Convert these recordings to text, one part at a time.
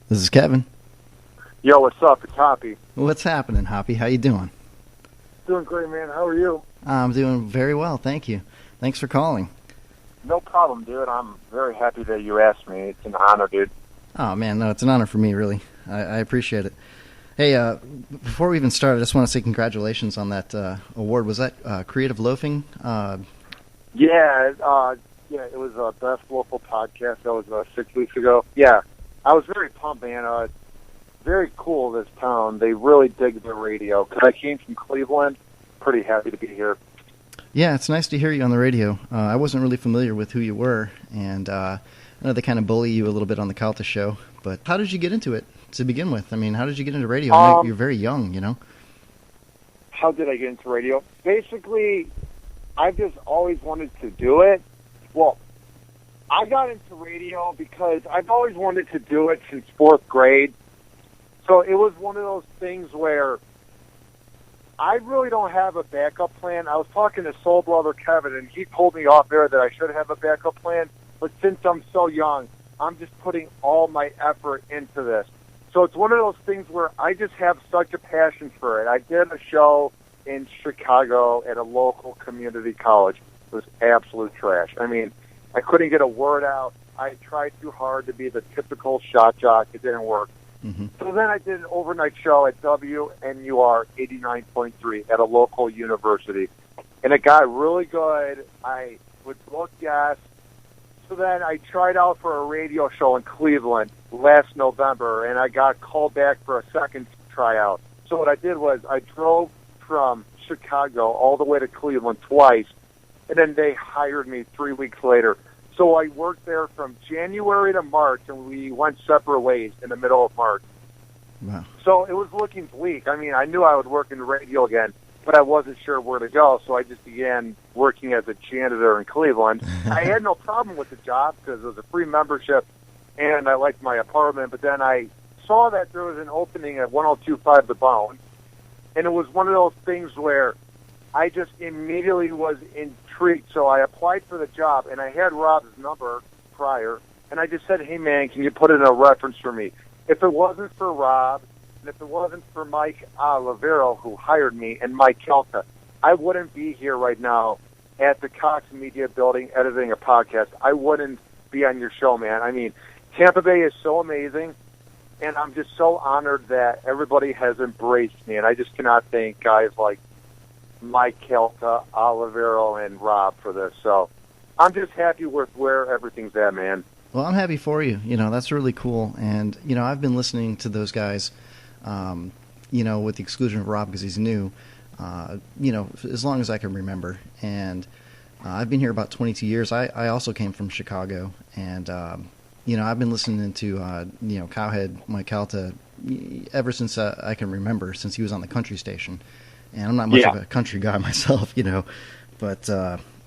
This is Kevin. Yo, what's up? It's Hoppe. What's happening, Hoppy? How you doing? Doing great, man. How are you? I'm doing very well, thank you. Thanks for calling. No problem, dude. I'm very happy that you asked me. It's an honor, dude. Oh, man, no, it's an honor for me, really. I appreciate it. Hey, before we even start, I just want to say congratulations on that award. Was that Creative Loafing? Yeah, it was a Best Local Podcast. That was 6 weeks ago. Yeah, I was very pumped, man. Very cool, this town. They really dig their radio. Because I came from Cleveland. Pretty happy to be here. Yeah, it's nice to hear you on the radio. I wasn't really familiar with who you were, and I know they kind of bully you a little bit on the Calta show. But how did you get into it to begin with? I mean, how did you get into radio? I know you're very young, you know? How did I get into radio? Basically, I've just always wanted to do it. Well, I got into radio because I've always wanted to do it since 4th grade. So it was one of those things where I really don't have a backup plan. I was talking to Soul Brother Kevin, and he told me off air that I should have a backup plan. But since I'm so young, I'm just putting all my effort into this. So it's one of those things where I just have such a passion for it. I did a show in Chicago at a local community college. It was absolute trash. I mean, I couldn't get a word out. I tried too hard to be the typical shot jock. It didn't work. Mm-hmm. So then I did an overnight show at WNUR 89.3 at a local university. And it got really good. I would book guests. So then I tried out for a radio show in Cleveland last November, and I got called back for a second tryout. So what I did was I drove from Chicago all the way to Cleveland twice, and then they hired me 3 weeks later. So I worked there from January to March, and we went separate ways in the middle of March. Wow. So it was looking bleak. I mean, I knew I would work in the radio again, but I wasn't sure where to go, so I just began working as a janitor in Cleveland. I had no problem with the job because it was a free membership, and I liked my apartment, but then I saw that there was an opening at 102.5 The Bone, and it was one of those things where I just immediately was intrigued, so I applied for the job, and I had Rob's number prior, and I just said, hey, man, can you put in a reference for me? If it wasn't for Rob, and if it wasn't for Mike Olivero, who hired me, and Mike Kelta, I wouldn't be here right now at the Cox Media Building editing a podcast. I wouldn't be on your show, man. I mean, Tampa Bay is so amazing, and I'm just so honored that everybody has embraced me, and I just cannot thank guys like Mike Kelta, Olivero, and Rob for this. So I'm just happy with where everything's at, man. Well, I'm happy for you. You know, that's really cool. And, you know, I've been listening to those guys, you know, with the exclusion of Rob because he's new, you know, as long as I can remember. And I've been here about 22 years. I also came from Chicago. And, you know, I've been listening to, you know, Cowhead, Mike Calta, ever since I can remember, since he was on the country station. And I'm not much of a country guy myself, you know. But,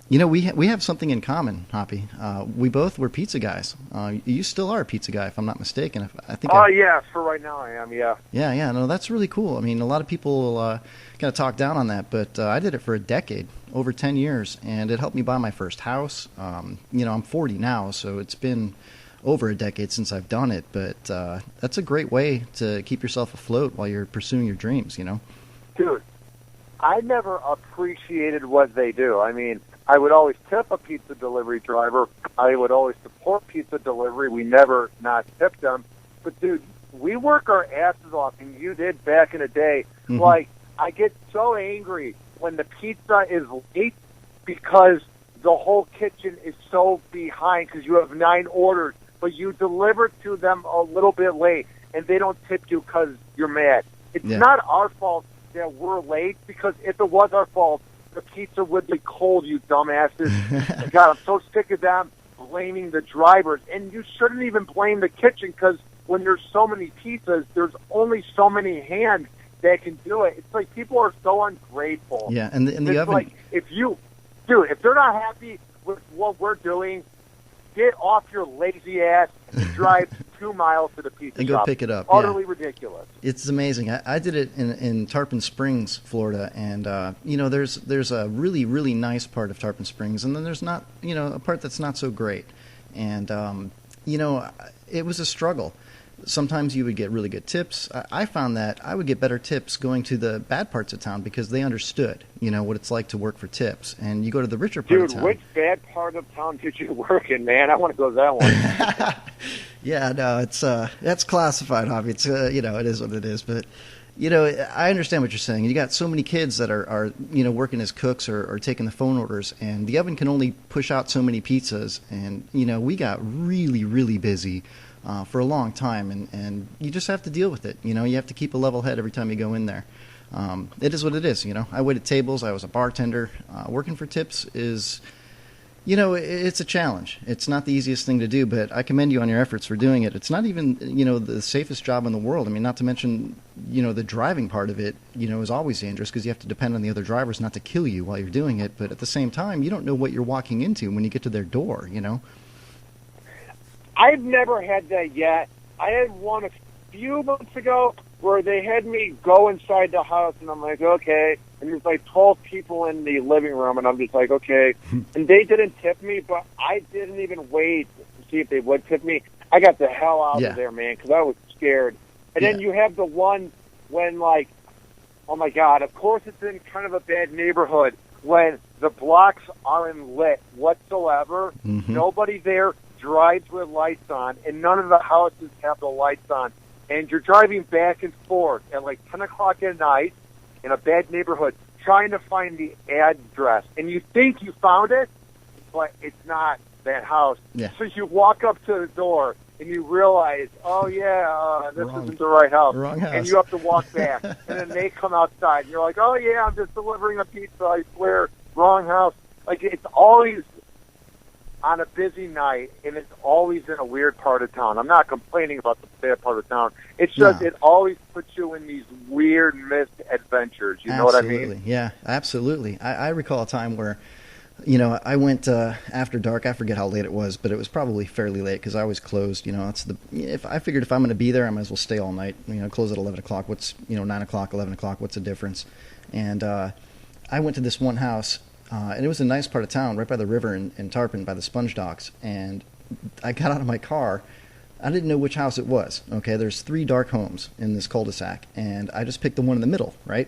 you know, we have something in common, Hoppy. We both were pizza guys. You still are a pizza guy, if I'm not mistaken. I think. Oh, yeah, for right now I am, yeah. Yeah, no, that's really cool. I mean, a lot of people kind of talk down on that, but I did it for a decade, over 10 years, and it helped me buy my first house. You know, I'm 40 now, so it's been over a decade since I've done it, but that's a great way to keep yourself afloat while you're pursuing your dreams, you know? Dude, I never appreciated what they do. I mean, I would always tip a pizza delivery driver. I would always support pizza delivery. We never not tipped them. But, dude, we work our asses off, and you did back in the day. Mm-hmm. Like, I get so angry when the pizza is late because the whole kitchen is so behind because you have 9 orders, but you deliver to them a little bit late, and they don't tip you because you're mad. It's not our fault that we're late, because if it was our fault, the pizza would be cold, you dumbasses. God, I'm so sick of them blaming the drivers. And you shouldn't even blame the kitchen, because when there's so many pizzas, there's only so many hands that can do it. It's like people are so ungrateful. Yeah, and the oven. Like, if they're not happy with what we're doing, get off your lazy ass and drive 2 miles to the pizza and go shop. pick it up. Utterly ridiculous. It's amazing. I did it in Tarpon Springs, Florida, and you know, there's a really, really nice part of Tarpon Springs, and then there's not, you know, a part that's not so great. And you know, it was a struggle. sometimes you would get really good tips. I found that I would get better tips going to the bad parts of town because they understood, what it's like to work for tips. And you go to the richer part of town. Dude, which bad part of town did you work in, man? I want to go to that one. Yeah, no, it's that's classified, Hobby. It's it is what it is, but I understand what you're saying. You got so many kids that are working as cooks or taking the phone orders, and the oven can only push out so many pizzas. And we got really, really busy for a long time, and you just have to deal with it. You have to keep a level head every time you go in there. It is what it is. I waited tables. I was a bartender. Working for tips is. It's a challenge. It's not the easiest thing to do, but I commend you on your efforts for doing it. It's not even, the safest job in the world. I mean, not to mention, the driving part of it, is always dangerous because you have to depend on the other drivers not to kill you while you're doing it. But at the same time, you don't know what you're walking into when you get to their door, I've never had that yet. I had one a few months ago where they had me go inside the house, and I'm like, okay. And there's like 12 people in the living room, and I'm just like, okay. And they didn't tip me, but I didn't even wait to see if they would tip me. I got the hell out of there, man, because I was scared. And then you have the one when, like, oh, my God, of course it's in kind of a bad neighborhood when the blocks aren't lit whatsoever. Mm-hmm. Nobody there drives with lights on, and none of the houses have the lights on. And you're driving back and forth at like 10 o'clock at night in a bad neighborhood trying to find the address. And you think you found it, but it's not that house. Yeah. So you walk up to the door and you realize, oh, this isn't the right house. Wrong house. And you have to walk back. And then they come outside. And you're like, oh, yeah, I'm just delivering a pizza. I swear, wrong house. Like, it's always on a busy night, and it's always in a weird part of town. I'm not complaining about the bad part of town. It's just it always puts you in these weird missed adventures. You know what I mean? Yeah, absolutely. I recall a time where, I went after dark. I forget how late it was, but it was probably fairly late because I was closed. If I figured if I'm going to be there, I might as well stay all night. Close at 11 o'clock. What's 9 o'clock, 11 o'clock? What's the difference? And I went to this one house. And it was a nice part of town, right by the river in Tarpon, by the sponge docks. And I got out of my car. I didn't know which house it was. Okay, there's 3 dark homes in this cul-de-sac, and I just picked the one in the middle, right?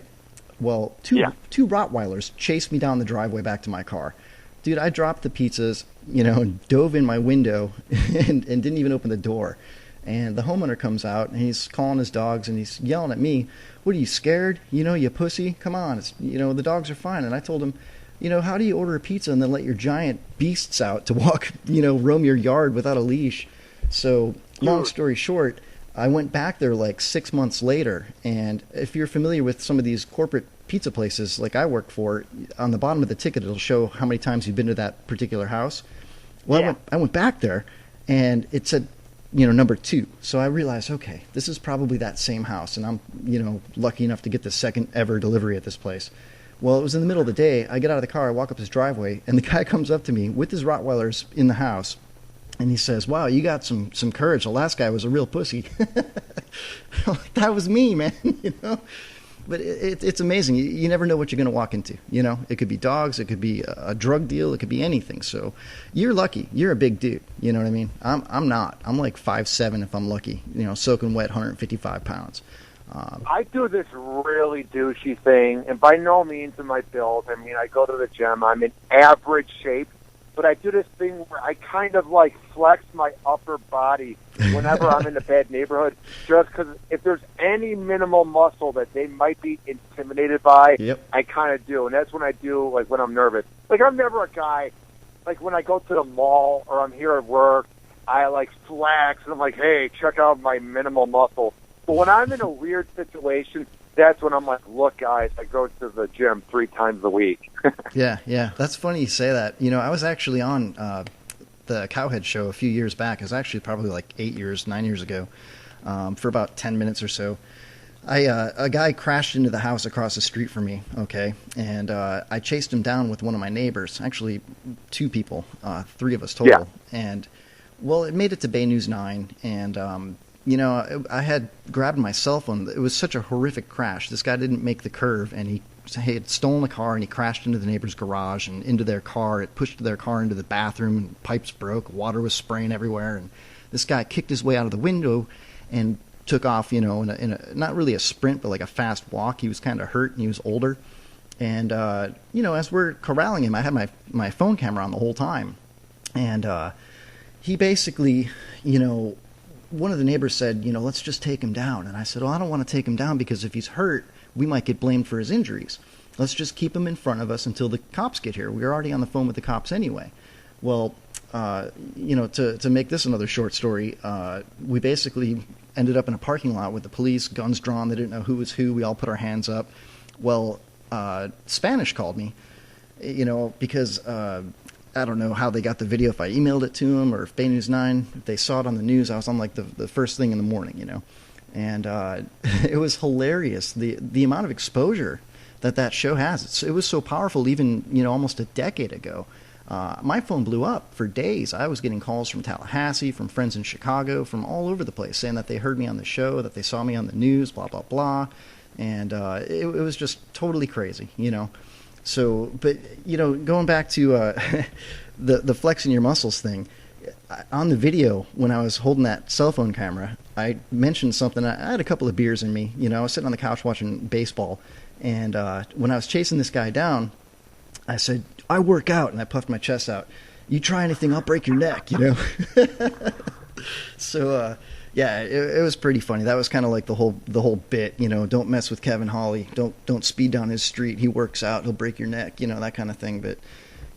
Well, two Rottweilers chased me down the driveway back to my car. Dude, I dropped the pizzas, and dove in my window and didn't even open the door. And the homeowner comes out, and he's calling his dogs, and he's yelling at me, "What, are you scared? You pussy? Come on, the dogs are fine." And I told him, how do you order a pizza and then let your giant beasts out to walk, roam your yard without a leash? So, long story short, I went back there like 6 months later, and if you're familiar with some of these corporate pizza places like I work for, on the bottom of the ticket it'll show how many times you've been to that particular house. Well, I went back there, and it said, number 2. So I realized, okay, this is probably that same house, and I'm, lucky enough to get the second ever delivery at this place. Well, it was in the middle of the day. I get out of the car, I walk up his driveway, and the guy comes up to me with his Rottweilers in the house, and he says, "Wow, you got some courage. The last guy was a real pussy." That was me, man, But it's amazing. You never know what you're going to walk into, It could be dogs, it could be a drug deal, it could be anything. So you're lucky. You're a big dude, you know what I mean? I'm not. I'm like 5'7" if I'm lucky, soaking wet, 155 pounds. I do this really douchey thing, and by no means am I built. I mean, I go to the gym. I'm in average shape, but I do this thing where I kind of like flex my upper body whenever I'm in a bad neighborhood, just because if there's any minimal muscle that they might be intimidated by, I kind of do. And that's when I do, like, when I'm nervous. Like, I'm never a guy, like, when I go to the mall or I'm here at work, I, like, flex, and I'm like, hey, check out my minimal muscle. But when I'm in a weird situation, that's when I'm like, look, guys, I go to the gym 3 times a week. Yeah. That's funny you say that. I was actually on the Cowhead show a few years back. It was actually probably like 9 years ago, for about 10 minutes or so. A guy crashed into the house across the street from me, okay? And I chased him down with one of my neighbors. Actually, 2 people, 3 of us total. Yeah. And, well, it made it to Bay News 9, and I had grabbed my cell phone. It was such a horrific crash. This guy didn't make the curve, and he had stolen a car, and he crashed into the neighbor's garage and into their car. It pushed their car into the bathroom, and pipes broke. Water was spraying everywhere, and this guy kicked his way out of the window, and took off, in a not really a sprint, but like a fast walk. He was kind of hurt and he was older. And, as we're corralling him, I had my phone camera on the whole time. And he basically, one of the neighbors said, let's just take him down. And I said, well, I don't want to take him down because if he's hurt, we might get blamed for his injuries. Let's just keep him in front of us until the cops get here. We were already on the phone with the cops anyway. Well, to make this another short story, we basically ended up in a parking lot with the police, guns drawn. They didn't know who was who. We all put our hands up. Well, Spanish called me, because I don't know how they got the video, if I emailed it to them or if Bay News 9, if they saw it on the news. I was on like the first thing in the morning, and it was hilarious. The amount of exposure that show has. It was so powerful even, almost a decade ago. My phone blew up for days. I was getting calls from Tallahassee, from friends in Chicago, from all over the place saying that they heard me on the show, that they saw me on the news, blah, blah, blah. And it was just totally crazy, So, but, going back to the flexing your muscles thing, on the video, when I was holding that cell phone camera, I mentioned something. I had a couple of beers in me. I was sitting on the couch watching baseball. And when I was chasing this guy down, I said, I work out, and I puffed my chest out. You try anything, I'll break your neck, So, yeah, it was pretty funny. That was kind of like the whole bit, don't mess with Kevin Hawley. Don't speed down his street. He works out. He'll break your neck, that kind of thing. But,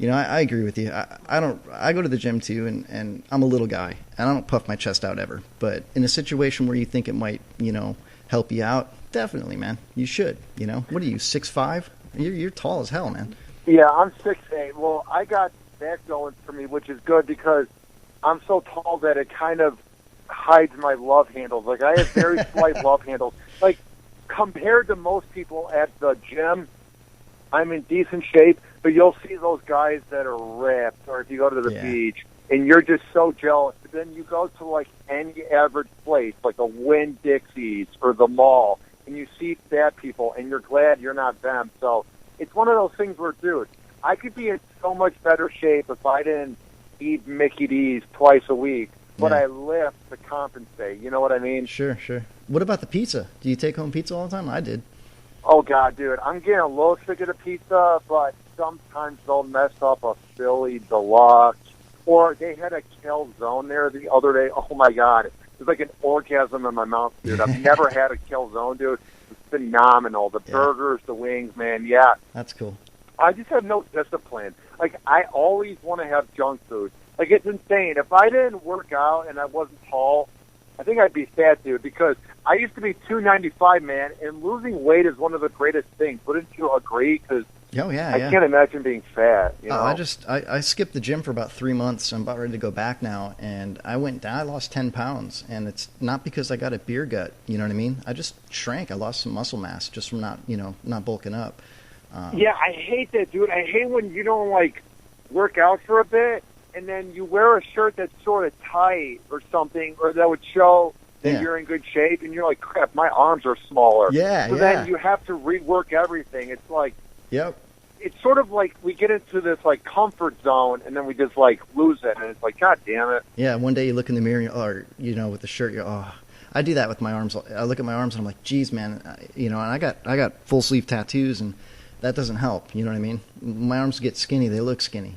I agree with you. I go to the gym too, and I'm a little guy, and I don't puff my chest out ever. But in a situation where you think it might, help you out, definitely, man, you should. What are you, 6'5"? You're tall as hell, man. Yeah, I'm 6'8". Well, I got that going for me, which is good because I'm so tall that it kind of hides my love handles. Like, I have very slight love handles. Like, compared to most people at the gym, I'm in decent shape, but you'll see those guys that are ripped, or if you go to the beach, and you're just so jealous. But then you go to, like, any average place, like a Winn-Dixie's or the mall, and you see fat people, and you're glad you're not them. So it's one of those things where, dude, I could be in so much better shape if I didn't eat Mickey D's twice a week, but I lift to compensate. You know what I mean? Sure. What about the pizza? Do you take home pizza all the time? I did. Oh, God, dude. I'm getting a little sick of the pizza, but sometimes they'll mess up a Philly Deluxe. Or they had a calzone there the other day. Oh, my God. It was like an orgasm in my mouth, dude. I've never had a calzone, dude. It's phenomenal. The burgers, the wings, man, yeah. That's cool. I just have no discipline. Like, I always want to have junk food. Like, it's insane. If I didn't work out and I wasn't tall, I think I'd be fat, dude, because I used to be 295, man, and losing weight is one of the greatest things. Wouldn't you agree? Because I can't imagine being fat. I skipped the gym for about 3 months. I'm about ready to go back now, and I went down. I lost 10 pounds, and it's not because I got a beer gut. You know what I mean? I just shrank. I lost some muscle mass just from not bulking up. Yeah, I hate that, dude. I hate when you don't, like, work out for a bit, and then you wear a shirt that's sort of tight or something, or that would show that you're in good shape, and you're like, crap, my arms are smaller. So then you have to rework everything. It's like, it's sort of like we get into this, like, comfort zone, and then we just, like, lose it, and it's like, God damn it. Yeah, one day you look in the mirror, or, with the shirt, I do that with my arms. I look at my arms, and I'm like, geez, man, and I got full sleeve tattoos, and that doesn't help, you know what I mean? My arms get skinny, they look skinny,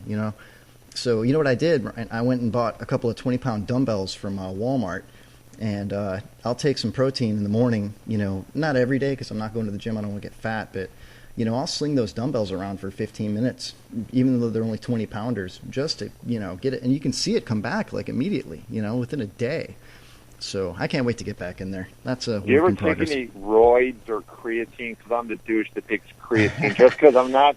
So, you know what I did? I went and bought a couple of 20-pound dumbbells from Walmart, and I'll take some protein in the morning, not every day because I'm not going to the gym, I don't want to get fat, but, I'll sling those dumbbells around for 15 minutes, even though they're only 20-pounders, just to, get it. And you can see it come back, like, immediately, within a day. So I can't wait to get back in there. That's a work in progress. Do you ever take any roids or creatine? Because I'm the douche that takes creatine. Just because I'm not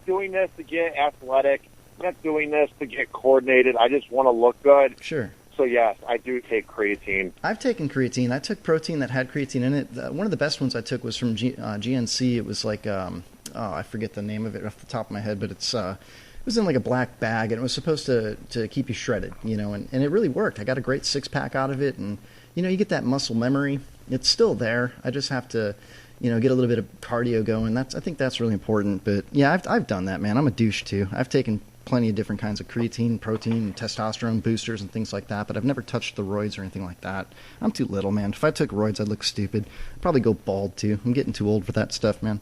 doing this to get athletic. I'm not doing this to get coordinated. I just want to look good. Sure. So yes, I do take creatine. I've taken creatine. I took protein that had creatine in it. One of the best ones I took was from GNC. It was like I forget the name of it off the top of my head, but it was in like a black bag, and it was supposed to keep you shredded, and it really worked. I got a great six-pack out of it, and, you get that muscle memory. It's still there. I just have to, get a little bit of cardio going. I think that's really important. But, yeah, I've done that, man. I'm a douche, too. I've taken plenty of different kinds of creatine, protein, testosterone boosters and things like that, but I've never touched the roids or anything like that. I'm too little, man. If I took roids, I'd look stupid. I'd probably go bald, too. I'm getting too old for that stuff, man.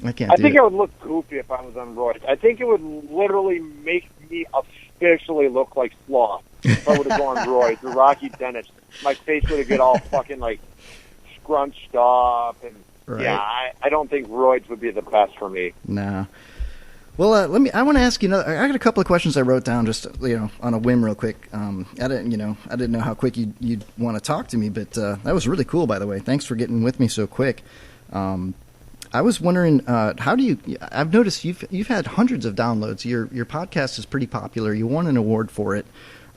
I can't do it. I think I would look goofy if I was on roids. I think it would literally make me officially look like Sloth if I would have gone roids or Rocky Dennis. My face would get all fucking, like, scrunched up. And, right. yeah, I don't think roids would be the best for me. Nah. Well, I want to ask you. I got a couple of questions I wrote down just on a whim, real quick. I didn't know how quick you'd want to talk to me, but that was really cool, by the way. Thanks for getting with me so quick. I was wondering, how do you? I've noticed you've had hundreds of downloads. Your podcast is pretty popular. You won an award for it.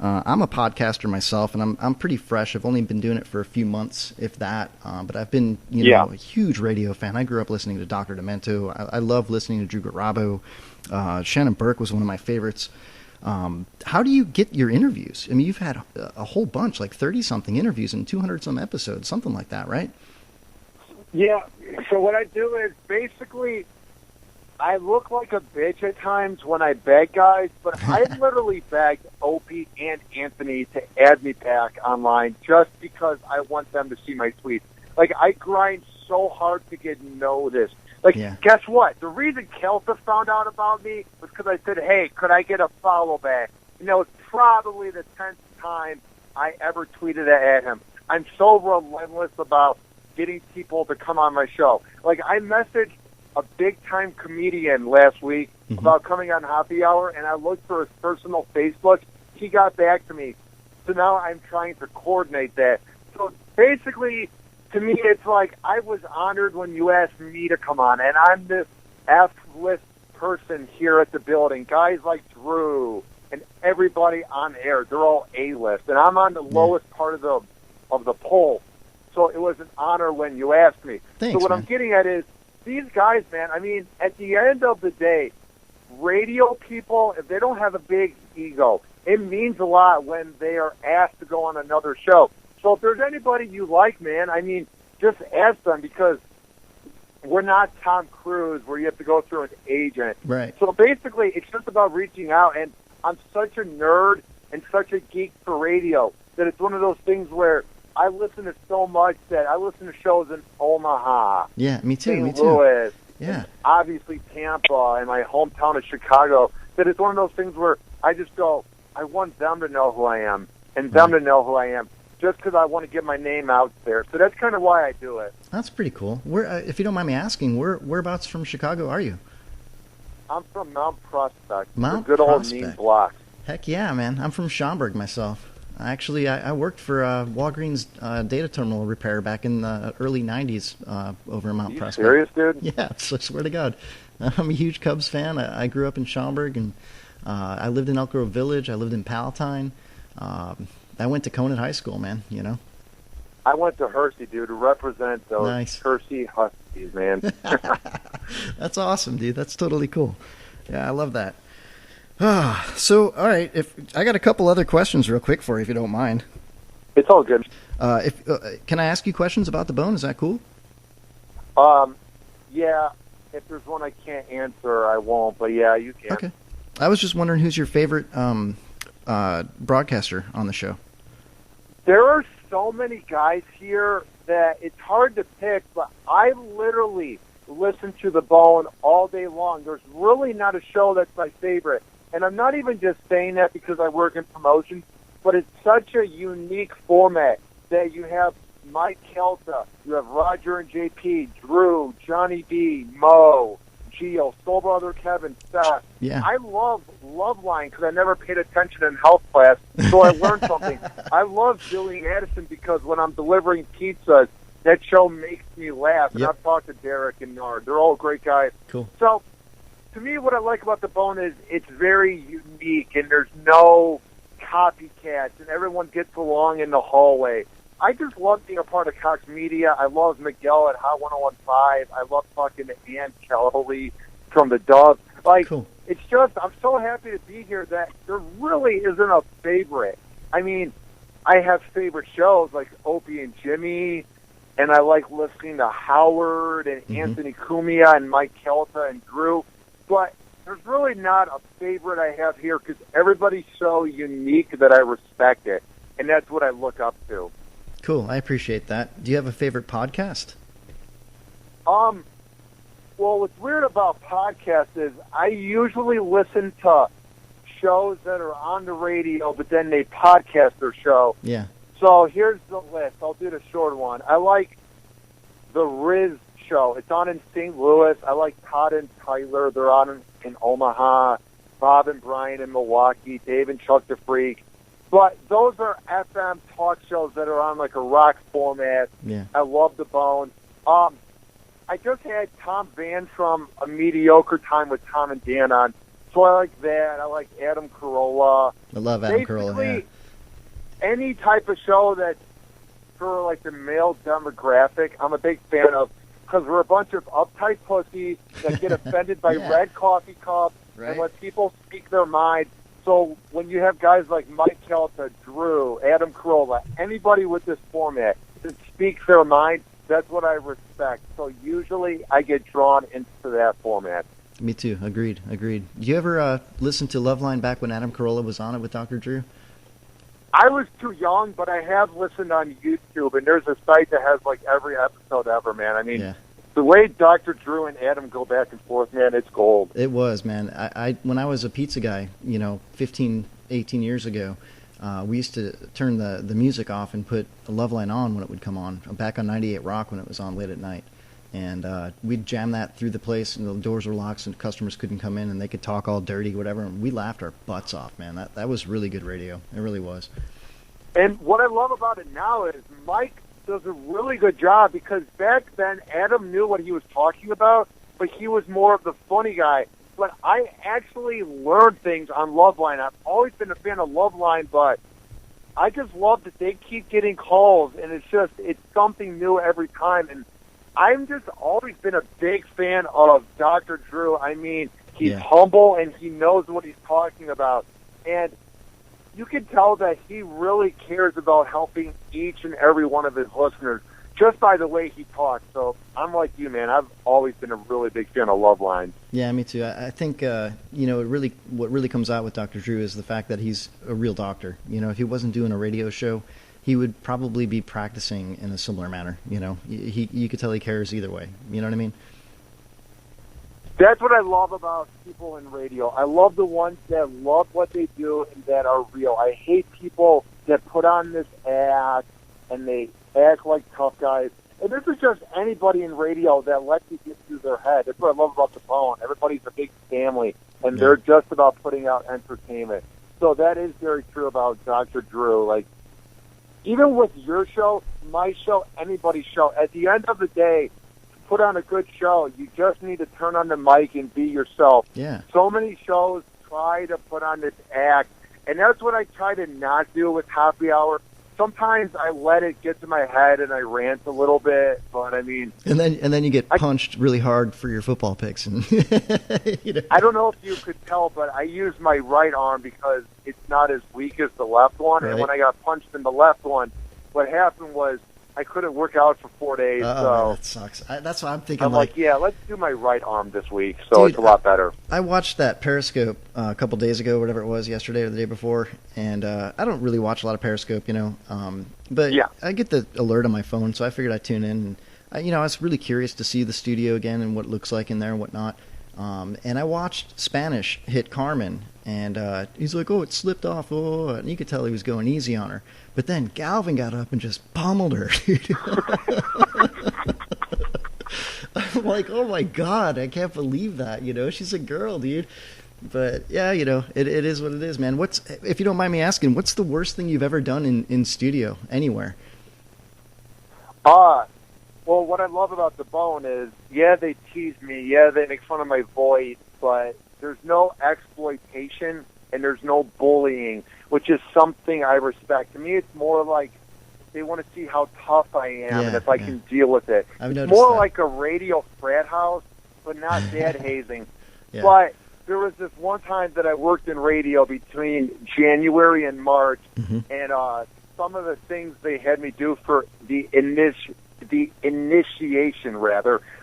I'm a podcaster myself, and I'm pretty fresh. I've only been doing it for a few months, if that. But I've been, a huge radio fan. I grew up listening to Dr. Demento. I love listening to Drew Garabo. Shannon Burke was one of my favorites. How do you get your interviews? I mean, you've had a whole bunch, like 30-something interviews and 200-some episodes, something like that, right? Yeah. So what I do is basically I look like a bitch at times when I beg guys, but I literally begged Opie and Anthony to add me back online just because I want them to see my tweets. Like, I grind so hard to get noticed. Like, Guess what? The reason Kelsa found out about me was because I said, hey, could I get a follow back? It's probably the 10th time I ever tweeted at him. I'm so relentless about getting people to come on my show. Like, I messaged a big-time comedian last week about coming on Hoppe Hour, and I looked for his personal Facebook. He got back to me. So now I'm trying to coordinate that. So basically, to me, it's like I was honored when you asked me to come on, and I'm this F-list person here at the building. Guys like Drew and everybody on air, they're all A-list, and I'm on the lowest part of the poll. So it was an honor when you asked me. Thanks, so what man. I'm getting at is, these guys, man, I mean, at the end of the day, radio people, if they don't have a big ego, it means a lot when they are asked to go on another show. So if there's anybody you like, man, I mean, just ask them, because we're not Tom Cruise where you have to go through an agent. Right. So basically, it's just about reaching out, and I'm such a nerd and such a geek for radio that it's one of those things where I listen to so much that I listen to shows in Omaha. Yeah, me too. St. Louis. Yeah. Obviously Tampa and my hometown of Chicago. That it's one of those things where I just go, I want them to know who I am and them to know who I am, just because I want to get my name out there. So that's kind of why I do it. That's pretty cool. Where, if you don't mind me asking, whereabouts from Chicago are you? I'm from Mount Prospect. Mount the good Prospect. old mean block. Heck yeah, man. I'm from Schaumburg myself. Actually, I worked for Walgreens data terminal repair back in the early 90s over in Mount Prospect. Are you serious, dude? Yeah, I swear to God. I'm a huge Cubs fan. I grew up in Schaumburg, and I lived in Elk Grove Village. I lived in Palatine. I went to Conant High School, man, I went to Hershey, dude, to represent those Hershey Huskies, man. That's awesome, dude. That's totally cool. Yeah, I love that. So, all right. If I got a couple other questions, real quick, for you, if you don't mind. It's all good. Can I ask you questions about the bone? Is that cool? Yeah. If there's one I can't answer, I won't. But yeah, you can. Okay. I was just wondering who's your favorite broadcaster on the show. There are so many guys here that it's hard to pick. But I literally listen to the Bone all day long. There's really not a show that's my favorite. And I'm not even just saying that because I work in promotion, but it's such a unique format that you have Mike Kelsa, you have Roger and JP, Drew, Johnny B, Mo, Gio, Soul Brother Kevin, Seth. Yeah. I love Loveline because I never paid attention in health class, so I learned something. I love Billy Addison because when I'm delivering pizzas, that show makes me laugh. And I've talked to Derek and Nard. They're all great guys. Cool. So, to me, what I like about the Bone is it's very unique, and there's no copycats, and everyone gets along in the hallway. I just love being a part of Cox Media. I love Miguel at Hot 101.5. I love talking to Ann Kelly from the Dove. Cool. It's just, I'm so happy to be here that there really isn't a favorite. I mean, I have favorite shows like Opie and Jimmy, and I like listening to Howard and Anthony Cumia and Mike Kelta and Drew. But there's really not a favorite I have here because everybody's so unique that I respect it, and that's what I look up to. Cool, I appreciate that. Do you have a favorite podcast? Well, what's weird about podcasts is I usually listen to shows that are on the radio, but then they podcast their show. Yeah. So here's the list. I'll do the short one. I like the Riz show. It's on in St. Louis. I like Todd and Tyler. They're on in Omaha. Bob and Brian in Milwaukee. Dave and Chuck the Freak. But those are FM talk shows that are on like a rock format. Yeah. I love the Bone. I just had Tom Van from A Mediocre Time with Tom and Dan on, so I like that. I like Adam Carolla. I love Adam Carolla, yeah. Any type of show that's for like the male demographic, I'm a big fan of, because we're a bunch of uptight pussies that get offended by Yeah. red coffee cups Right. and let people speak their mind. So when you have guys like Mike Kelta, Drew, Adam Carolla, anybody with this format that speaks their mind, that's what I respect. So usually I get drawn into that format. Me too. Agreed. Do you ever listen to Loveline back when Adam Carolla was on it with Dr. Drew? I was too young, but I have listened on YouTube, and there's a site that has like every episode ever, man. I mean, Yeah. the way Dr. Drew and Adam go back and forth, man, it's gold. It was, man. I when I was a pizza guy, 15, 18 years ago, we used to turn the music off and put a Loveline on when it would come on, back on 98 Rock when it was on late at night. And we'd jam that through the place, and the doors were locked, and customers couldn't come in, and they could talk all dirty, whatever. And we laughed our butts off, man. That was really good radio. It really was. And what I love about it now is Mike does a really good job, because back then Adam knew what he was talking about, but he was more of the funny guy. But I actually learned things on Loveline. I've always been a fan of Loveline, but I just love that they keep getting calls, and it's something new every time. And I've just always been a big fan of Dr. Drew. I mean, he's humble, and he knows what he's talking about. And you can tell that he really cares about helping each and every one of his listeners just by the way he talks. So I'm like you, man. I've always been a really big fan of Loveline. Yeah, me too. I think what really comes out with Dr. Drew is the fact that he's a real doctor. If he wasn't doing a radio show, he would probably be practicing in a similar manner. You could tell he cares either way. You know what I mean? That's what I love about people in radio. I love the ones that love what they do and that are real. I hate people that put on this act and they act like tough guys. And this is just anybody in radio that lets you get through their head. That's what I love about the phone. Everybody's a big family, and they're just about putting out entertainment. So that is very true about Dr. Drew. Like, even with your show, my show, anybody's show, at the end of the day, put on a good show. You just need to turn on the mic and be yourself. Yeah. So many shows try to put on this act, and that's what I try to not do with Hoppe Hour. Sometimes I let it get to my head and I rant a little bit, but I mean... And then you get punched really hard for your football picks. And I don't know if you could tell, but I use my right arm because it's not as weak as the left one. Right. And when I got punched in the left one, what happened was I couldn't work out for 4 days. So that sucks. That's what I'm thinking. I'm like, let's do my right arm this week, so it's a lot better. I watched that Periscope a couple days ago, whatever it was, yesterday or the day before, and I don't really watch a lot of Periscope, but I get the alert on my phone, so I figured I'd tune in. And I was really curious to see the studio again and what it looks like in there and whatnot. And I watched Spanish hit Carmen, and he's like, "Oh, it slipped off." Oh, and you could tell he was going easy on her. But then Galvin got up and just pummeled her. I'm like, "Oh my God, I can't believe that." She's a girl, dude. But yeah, it is what it is, man. If you don't mind me asking, what's the worst thing you've ever done in studio anywhere? Well, what I love about the Bone is, they tease me, they make fun of my voice, but there's no exploitation and there's no bullying, which is something I respect. To me, it's more like they want to see how tough I am and if I can deal with it. It's more like a radio frat house, but not dad hazing. Yeah. But there was this one time that I worked in radio between January and March, and some of the things they had me do for the initiation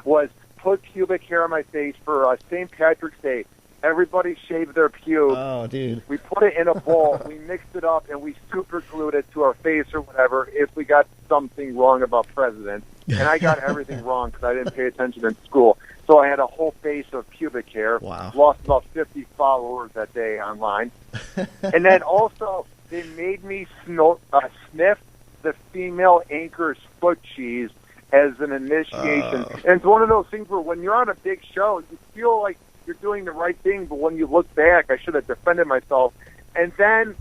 was put pubic hair on my face for St. Patrick's Day. Everybody shaved their pubes. Oh, dude. We put it in a bowl. We mixed it up, and we super glued it to our face or whatever if we got something wrong about presidents. And I got everything wrong because I didn't pay attention in school. So I had a whole face of pubic hair. Wow. Lost about 50 followers that day online. And then also, they made me sniff the female anchor's foot cheese as an initiation. And it's one of those things where when you're on a big show, you feel like you're doing the right thing, but when you look back, I should have defended myself. And then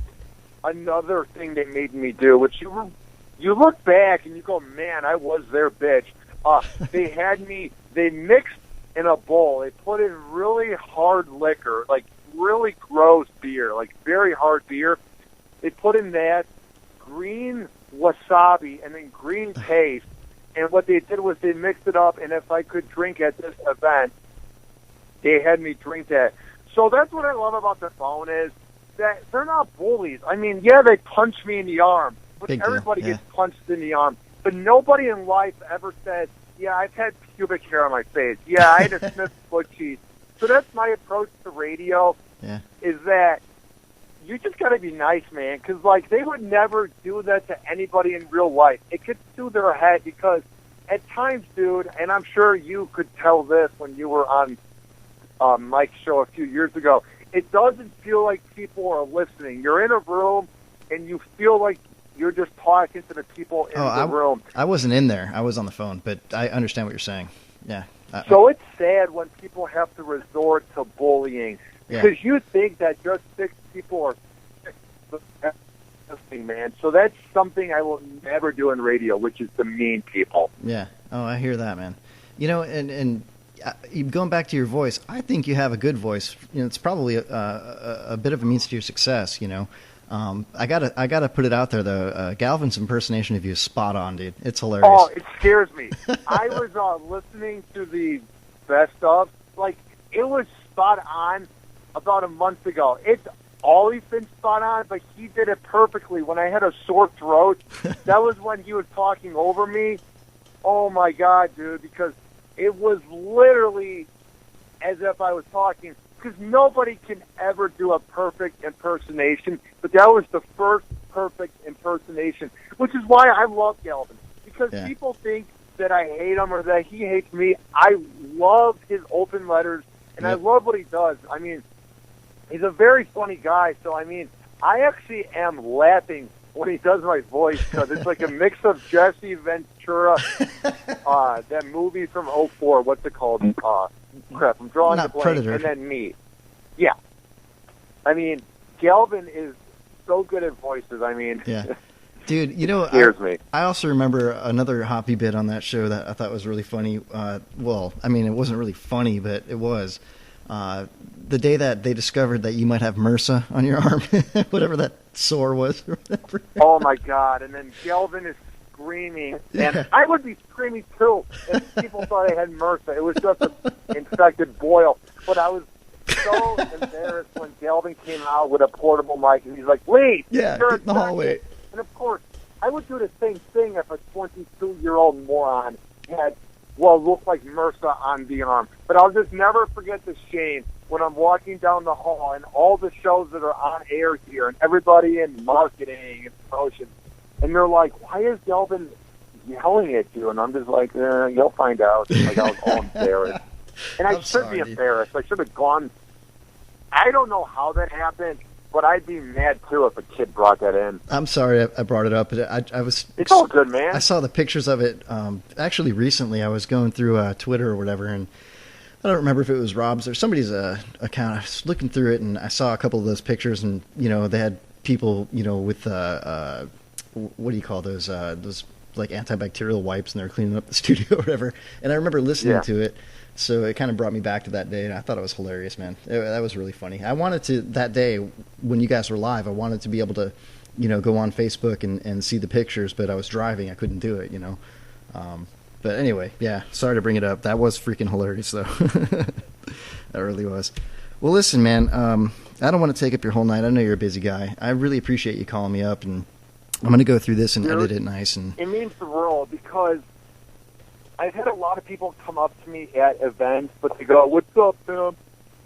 another thing they made me do, which you look back and you go, man, I was their bitch. They mixed in a bowl. They put in really hard liquor, like really gross beer, like very hard beer. They put in that green wasabi and then green paste. And what they did was they mixed it up, and if I could drink at this event, they had me drink that. So that's what I love about the phone is that they're not bullies. I mean, yeah, they punch me in the arm, but everybody gets punched in the arm. But nobody in life ever said, yeah, I've had pubic hair on my face. Yeah, I had a sniff foot cheese. So that's my approach to radio, is that you just got to be nice, man, because, like, they would never do that to anybody in real life. It could do their head because at times, dude, and I'm sure you could tell this when you were on Mike's show a few years ago, it doesn't feel like people are listening. You're in a room, and you feel like you're just talking to the people in the room. I wasn't in there. I was on the phone, but I understand what you're saying. Yeah. So it's sad when people have to resort to bullying. Because you think that just 6 people are listening, man. So that's something I will never do in radio, which is to mean people. Yeah. Oh, I hear that, man. You know, and going back to your voice, I think you have a good voice. You know, it's probably a bit of a means to your success. You know, I gotta put it out there though. Galvin's impersonation of you is spot on, dude. It's hilarious. Oh, it scares me. I was listening to the best of, like, it was spot on about a month ago. It's always been spot on, but he did it perfectly. When I had a sore throat, that was when he was talking over me. Oh my God, dude, because it was literally as if I was talking, because nobody can ever do a perfect impersonation, but that was the first perfect impersonation, which is why I love Galvin, because people think that I hate him or that he hates me. I love his open letters, and I love what he does. I mean, he's a very funny guy, so I mean, I actually am laughing when he does my voice, because it's like a mix of Jesse Ventura, that movie from '04, what's it called? Crap, I'm drawing the blank, Predator. And then me. Yeah. I mean, Galvin is so good at voices, I mean. Yeah. Dude, you know, scares me. I also remember another Hoppy bit on that show that I thought was really funny. Well, I mean, it wasn't really funny, but it was. The day that they discovered that you might have MRSA on your arm, whatever that sore was or whatever. Oh, my God. And then Galvin is screaming. And I would be screaming, too, if people thought I had MRSA. It was just an infected boil. But I was so embarrassed when Galvin came out with a portable mic, and he's like, wait, you're in the hallway. And, of course, I would do the same thing if a 22-year-old moron had looked like MRSA on the arm. But I'll just never forget the shame when I'm walking down the hall and all the shows that are on air here and everybody in marketing and promotion, and they're like, why is Galvin yelling at you? And I'm just like, you'll find out. Like, I was all embarrassed. And I should be embarrassed. I should have gone. I don't know how that happened, but I'd be mad, too, if a kid brought that in. I'm sorry I brought it up, but I was... It's all good, man. I saw the pictures of it. Actually, recently, I was going through Twitter or whatever, and I don't remember if it was Rob's or somebody's account. I was looking through it, and I saw a couple of those pictures, and, you know, they had people, you know, with, what do you call those, like, antibacterial wipes, and they were cleaning up the studio or whatever. And I remember listening to it. So it kind of brought me back to that day, and I thought it was hilarious, man. That was really funny. I wanted to, that day, when you guys were live, I wanted to be able to, you know, go on Facebook and see the pictures, but I was driving. I couldn't do it, you know. But anyway, yeah, sorry to bring it up. That was freaking hilarious, though. That really was. Well, listen, man, I don't want to take up your whole night. I know you're a busy guy. I really appreciate you calling me up, and I'm going to go through this and edit it nice. And it means the world, because I've had a lot of people come up to me at events, but they go, what's up, Tim?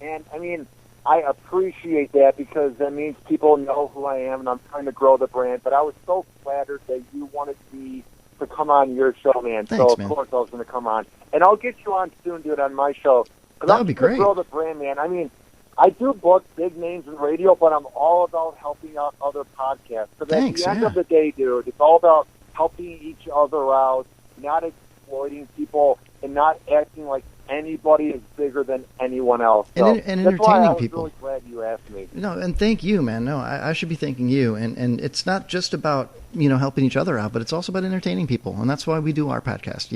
And, I mean, I appreciate that because that means people know who I am, and I'm trying to grow the brand. But I was so flattered that you wanted me to come on your show, man. Thanks, so, of man. course, I was going to come on. And I'll get you on soon, dude, on my show. That would be great. I'm trying to grow the brand, man. I mean, I do book big names in radio, but I'm all about helping out other podcasts. Because at the end of the day, dude, it's all about helping each other out, not exploiting people, and not acting like anybody is bigger than anyone else. So and entertaining that's why I was people. really glad you asked me. No, and thank you, man. No, I should be thanking you. And it's not just about, helping each other out, but it's also about entertaining people. And that's why we do our podcast,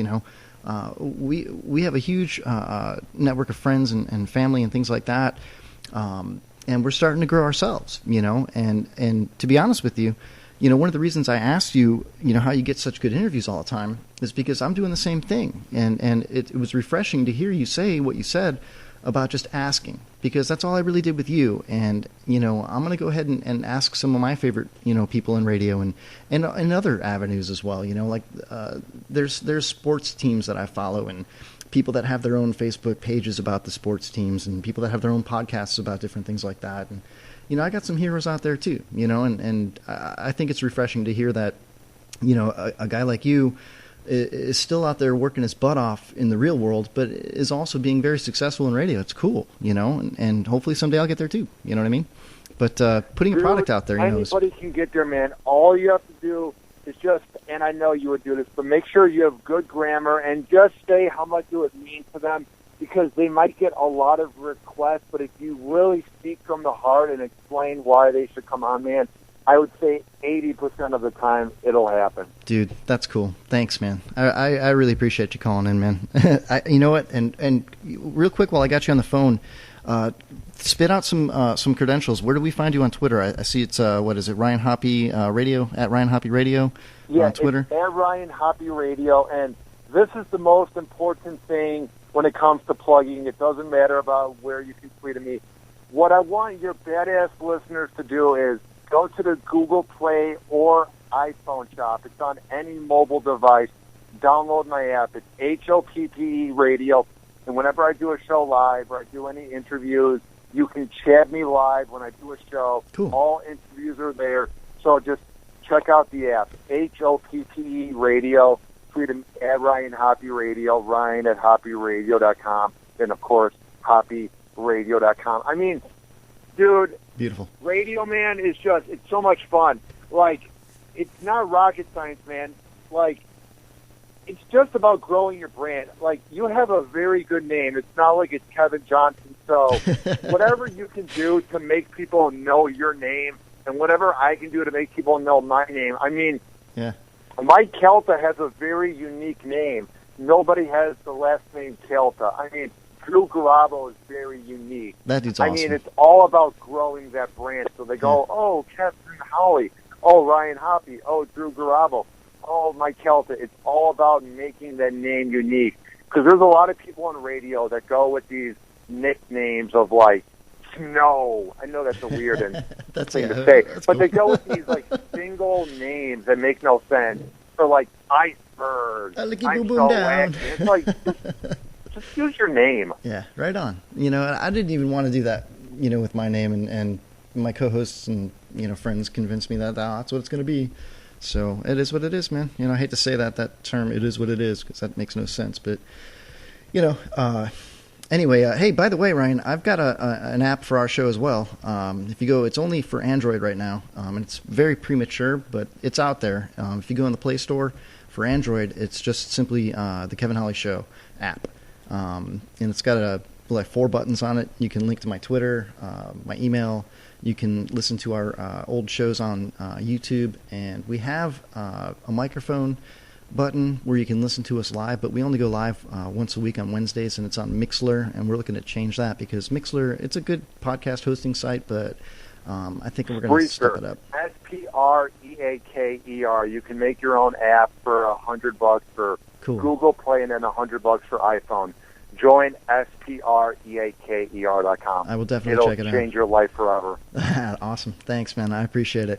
We have a huge network of friends and family and things like that. And we're starting to grow ourselves, and to be honest with you, one of the reasons I asked you, how you get such good interviews all the time is because I'm doing the same thing. And it was refreshing to hear you say what you said about just asking, because that's all I really did with you. And, I'm going to go ahead and ask some of my favorite, people in radio and other avenues as well. There's sports teams that I follow and people that have their own Facebook pages about the sports teams and people that have their own podcasts about different things like that. And, I got some heroes out there too, and I think it's refreshing to hear that, a guy like you is still out there working his butt off in the real world, but is also being very successful in radio. It's cool, and hopefully someday I'll get there too. You know what I mean? But putting a product out there, anybody can get there, man. All you have to do is just, and I know you would do this, but make sure you have good grammar and just say how much it would mean to them, because they might get a lot of requests, but if you really speak from the heart and explain why they should come on, man, I would say 80% of the time it'll happen. Dude, that's cool. Thanks, man. I really appreciate you calling in, man. You know what? And real quick, while I got you on the phone, spit out some credentials. Where do we find you on Twitter? I see it's what is it? Ryan Hoppe Radio at Ryan Hoppe Radio on Twitter. Yeah, at Ryan Hoppe Radio, and this is the most important thing when it comes to plugging. It doesn't matter about where you can tweet at me. What I want your badass listeners to do is go to the Google Play or iPhone shop. It's on any mobile device. Download my app. It's HOPPE Radio. And whenever I do a show live or I do any interviews, you can chat me live when I do a show. Cool. All interviews are there. So just check out the app. HOPPE Radio. Tweet him at Ryan Hoppe Radio, Ryan at HoppeRadio.com, and, of course, HoppeRadio.com. I mean, dude, beautiful. Radio, man, is just, it's so much fun. Like, it's not rocket science, man. Like, it's just about growing your brand. Like, you have a very good name. It's not like it's Kevin Johnson. So whatever you can do to make people know your name and whatever I can do to make people know my name, I mean, yeah. Mike Kelta has a very unique name. Nobody has the last name Kelta. I mean, Drew Garabo is very unique. That dude's awesome. I mean, it's all about growing that brand. So they go, oh, Kevin Holly. Oh, Ryan Hoppe. Oh, Drew Garabo. Oh, Mike Kelta. It's all about making that name unique. Because there's a lot of people on radio that go with these nicknames of, like, Snow. I know that's a weird thing to say. But cool. they go with these, like, single names that make no sense. Or, like, Iceberg. I'm so wacky. It's like, just use your name. Yeah, right on. I didn't even want to do that, with my name, and my co-hosts and, friends convinced me that that's what it's going to be. So it is what it is, man. I hate to say that term, it is what it is, because that makes no sense. But, anyway, hey, by the way, Ryan, I've got an app for our show as well. If you go, it's only for Android right now, and it's very premature, but it's out there. If you go in the Play Store for Android, it's just simply the Kevin Holly Show app. And it's got like 4 buttons on it. You can link to my Twitter, my email. You can listen to our old shows on YouTube, and we have a microphone button where you can listen to us live, but we only go live once a week on Wednesdays, and it's on Mixlr, and we're looking to change that because Mixlr, it's a good podcast hosting site, but I think we're going to step it up. SPREAKER. You can make your own app for $100 for Google Play and then $100 for iPhone. Join SPREAKER.com. I will definitely check it out. It'll change your life forever. Awesome. Thanks, man. I appreciate it.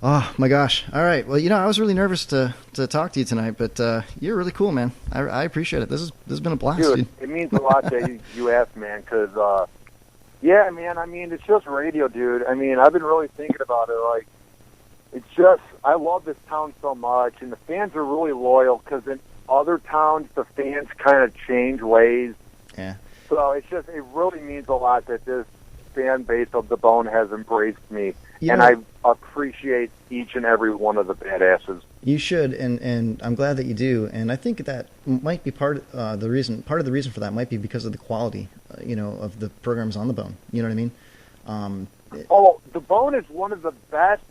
Oh, my gosh. All right. Well, I was really nervous to talk to you tonight, but you're really cool, man. I appreciate it. This has been a blast, dude. It means a lot that you asked, man, because Yeah, man. I mean, it's just radio, dude. I mean, I've been really thinking about it. Like, it's just, I love this town so much, and the fans are really loyal because in other towns, the fans kind of change ways. Yeah. So it's just, it really means a lot that this fan base of the Bone has embraced me, and I appreciate each and every one of the badasses. You should, and I'm glad that you do. And I think that might be part of the reason. Part of the reason for that might be because of the quality, of the programs on the Bone. You know what I mean? The Bone is one of the best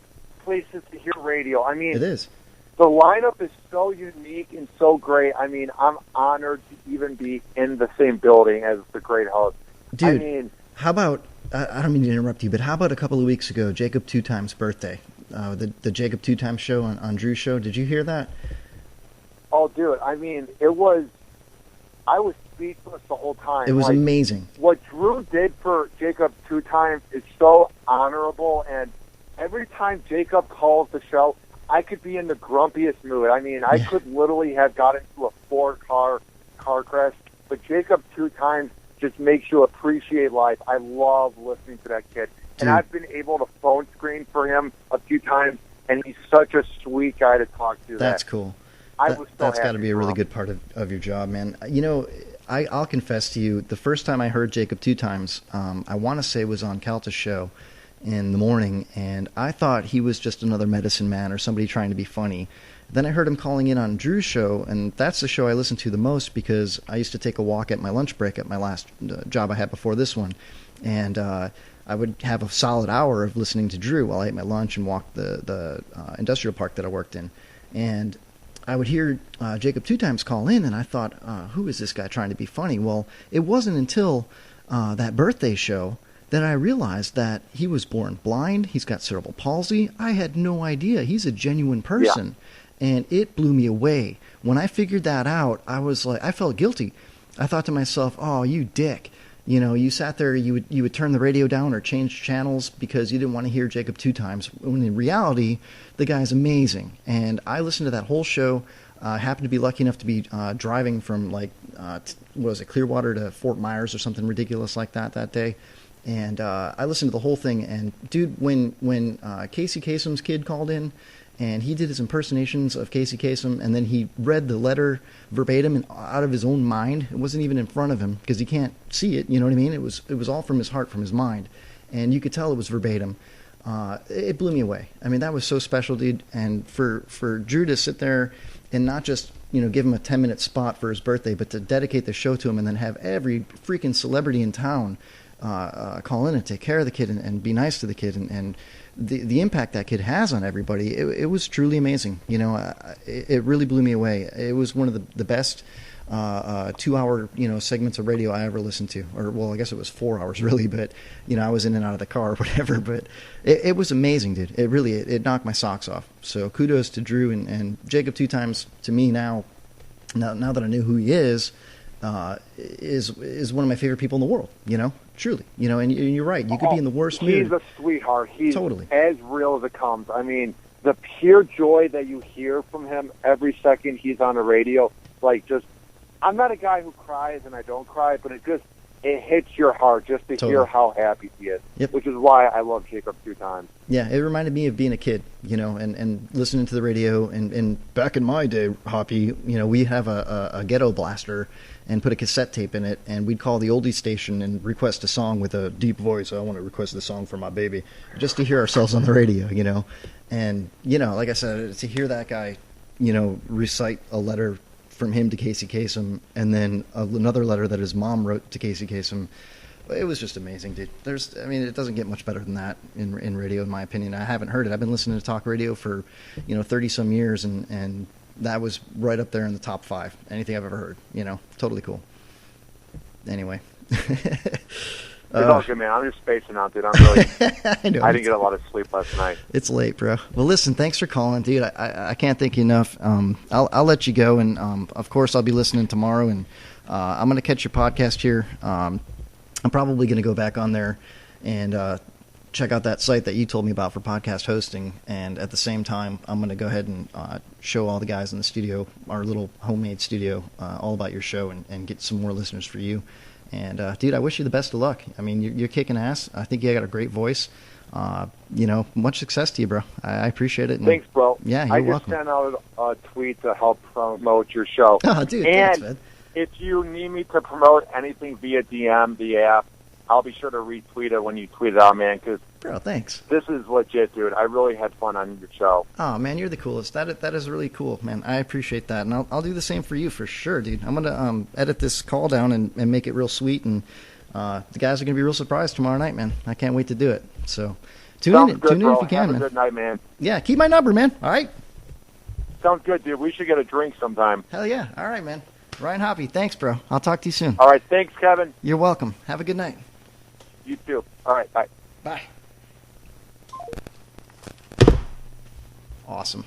places to hear radio. I mean, it is. The lineup is so unique and so great. I mean, I'm honored to even be in the same building as the great host. Dude, I mean, how about, I don't mean to interrupt you, but how about a couple of weeks ago, Jacob Two Times' birthday? The Jacob Two Times show on Drew's show. Did you hear that? Oh, dude, I mean, I was speechless the whole time. It was amazing. What Drew did for Jacob Two Times is so honorable, and every time Jacob calls the show, I could be in the grumpiest mood. I mean, I could literally have got into a four-car crash, but Jacob Two Times just makes you appreciate life. I love listening to that kid. And I've been able to phone screen for him a few times, and he's such a sweet guy to talk to. That's cool. That's got to be a really good part of your job, man. I'll confess to you, the first time I heard Jacob Two Times, I want to say was on Calta's show in the morning, and I thought he was just another medicine man or somebody trying to be funny. Then I heard him calling in on Drew's show, and that's the show I listened to the most because I used to take a walk at my lunch break at my last job I had before this one, and I would have a solid hour of listening to Drew while I ate my lunch and walked the industrial park that I worked in. And I would hear Jacob Two Times call in, and I thought, who is this guy trying to be funny? Well, it wasn't until that birthday show that I realized that he was born blind. He's got cerebral palsy. I had no idea. He's a genuine person. Yeah. And it blew me away. When I figured that out, I was like, I felt guilty. I thought to myself, oh, you dick. You sat there, you would turn the radio down or change channels because you didn't want to hear Jacob Two Times. When in reality, the guy's amazing. And I listened to that whole show. I happened to be lucky enough to be driving from, Clearwater to Fort Myers or something ridiculous like that day. And I listened to the whole thing. And, dude, when Casey Kasem's kid called in, and he did his impersonations of Casey Kasem, and then he read the letter verbatim and out of his own mind. It wasn't even in front of him because he can't see it. You know what I mean? It was all from his heart, from his mind, and you could tell it was verbatim. It blew me away. I mean, that was so special, dude. And for Drew to sit there and not just give him a 10-minute spot for his birthday, but to dedicate the show to him, and then have every freaking celebrity in town call in and take care of the kid and be nice to the kid and the impact that kid has on everybody, it was truly amazing. It really blew me away. It was one of the best 2-hour segments of radio I ever listened to. Or, well, I guess it was 4 hours really, but I was in and out of the car or whatever. But it was amazing, dude. It really it knocked my socks off. So kudos to Drew and Jacob Two Times. To me now that I knew who he is one of my favorite people in the world. Truly, and you're right. You could be in the worst mood. He's a sweetheart. He's totally as real as it comes. I mean, the pure joy that you hear from him every second he's on the radio, I'm not a guy who cries and I don't cry, but it hits your heart just to hear how happy he is, which is why I love Jacob Two Times. Yeah, it reminded me of being a kid, and listening to the radio. And back in my day, Hoppy, we have a ghetto blaster and put a cassette tape in it, and we'd call the oldie station and request a song with a deep voice. I want to request the song for my baby, just to hear ourselves on the radio, And, like I said, to hear that guy, recite a letter from him to Casey Kasem, and then another letter that his mom wrote to Casey Kasem, it was just amazing, dude. It doesn't get much better than that in radio, in my opinion. I haven't heard it. I've been listening to talk radio for 30-some years, and that was right up there in the top 5. Anything I've ever heard. Totally cool. Anyway. It's all good, man. I'm just spacing out, dude. I'm really. I didn't get a lot of sleep last night. It's late, bro. Well, listen, thanks for calling, dude. I can't thank you enough. I'll let you go, and of course I'll be listening tomorrow, and I'm gonna catch your podcast here. I'm probably gonna go back on there and check out that site that you told me about for podcast hosting, and at the same time, I'm gonna go ahead and show all the guys in the studio, our little homemade studio, all about your show, and get some more listeners for you. And dude, I wish you the best of luck. I mean, you're kicking ass. I think you got a great voice. Much success to you, bro. I appreciate it. And, thanks, bro. Yeah, you're welcome. I just sent out a tweet to help promote your show. Oh, dude, and thanks, man. if you need me to promote anything via DM, the app, I'll be sure to retweet it when you tweet it out, man, because bro, thanks. This is legit, dude. I really had fun on your show. Oh, man, you're the coolest. That is really cool, man. I appreciate that, and I'll do the same for you for sure, dude. I'm gonna edit this call down and make it real sweet, and the guys are gonna be real surprised tomorrow night, man. I can't wait to do it. So tune in if you can, man. Have a good night, man. Yeah, keep my number, man. All right. Sounds good, dude. We should get a drink sometime. Hell yeah. All right, man. Ryan Hoppe, thanks, bro. I'll talk to you soon. All right, thanks, Kevin. You're welcome. Have a good night. You too. All right, bye. Bye. Awesome.